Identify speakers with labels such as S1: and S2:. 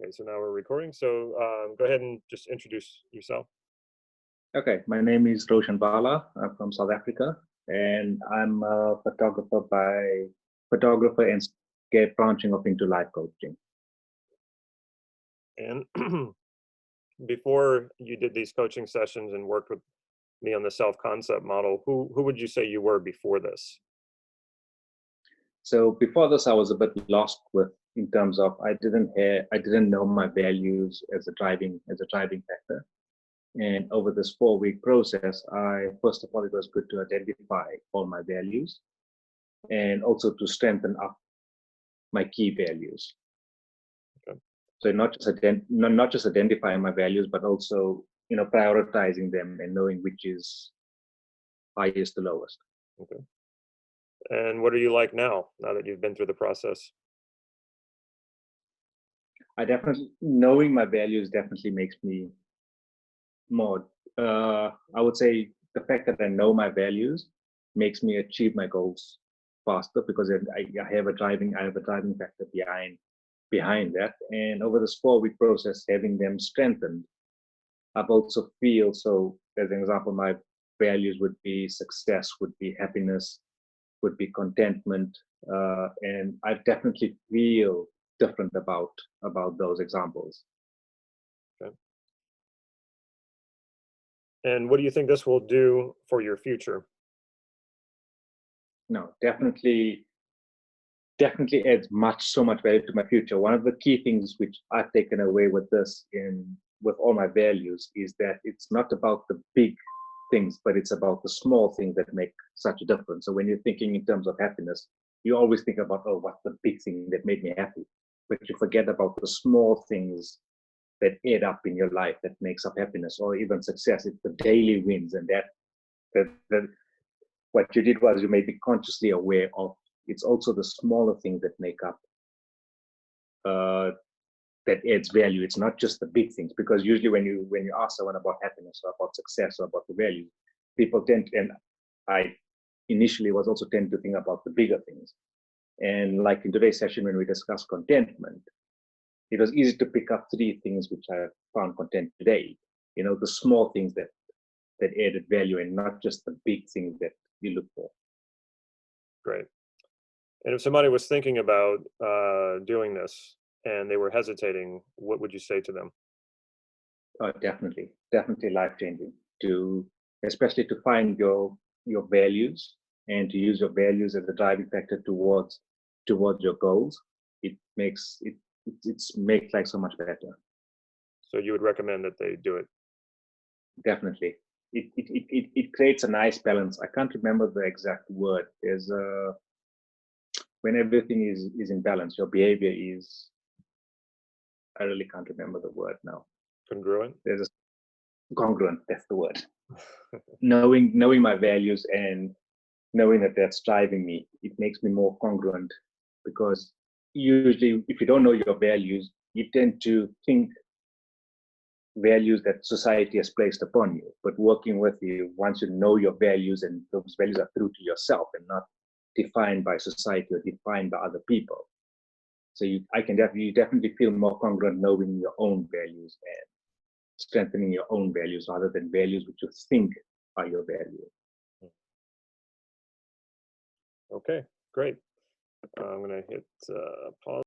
S1: Okay, so now we're recording. So go ahead and just introduce yourself.
S2: Okay, my name is Roshin. I'm from South Africa, and I'm a photographer and get branching off into life coaching.
S1: And before you did these coaching sessions and worked with me on the self-concept model, who would you say you were before this?
S2: So before this, I was a bit lost with in terms of I didn't know my values as a driving factor. And over this 4-week process, I first of all it was good to identify all my values and also to strengthen up my key values.
S1: Okay.
S2: So not just identifying my values, but also prioritizing them and knowing which is highest to lowest.
S1: Okay. And what are you like now that you've been through the process?
S2: I definitely knowing my values definitely makes me more. I would say the fact that I know my values makes me achieve my goals faster because I have a driving factor behind that. And over this 4-week process, having them strengthened, I've also feel so. As an example, my values would be success, would be happiness, would be contentment, and I definitely feel different about those examples.
S1: Okay. And what do you think this will do for your future?
S2: No, definitely adds so much value to my future. One of the key things which I've taken away with this with all my values is that it's not about the big things, but it's about the small things that make such a difference. So when you're thinking in terms of happiness, you always think about, oh, what's the big thing that made me happy? But you forget about the small things that add up in your life that makes up happiness or even success. It's the daily wins, and that what you did was you may be consciously aware of. It's also the smaller things that make up that adds value. It's not just the big things, because usually when you ask someone about happiness or about success or about the value, people tend to, and I initially was also tend to think about the bigger things. And like in today's session when we discussed contentment, it was easy to pick up 3 things which I found content today. The small things that added value and not just the big things that you look for.
S1: Great. And if somebody was thinking about doing this and they were hesitating, what would you say to them?
S2: Definitely life changing. Especially to find your values and to use your values as a driving factor towards your goals. It makes life so much better.
S1: So you would recommend that they do it?
S2: Definitely. It creates a nice balance. I can't remember the exact word. There's when everything is in balance, your behavior is, I really can't remember the word now.
S1: Congruent?
S2: There's a congruent, that's the word. knowing my values and knowing that that's driving me, it makes me more congruent, because usually if you don't know your values, you tend to think values that society has placed upon you. But working with you, once you know your values and those values are true to yourself and not defined by society or defined by other people. So you definitely feel more congruent knowing your own values and strengthening your own values rather than values which you think are your values.
S1: Okay, great. I'm going to hit pause.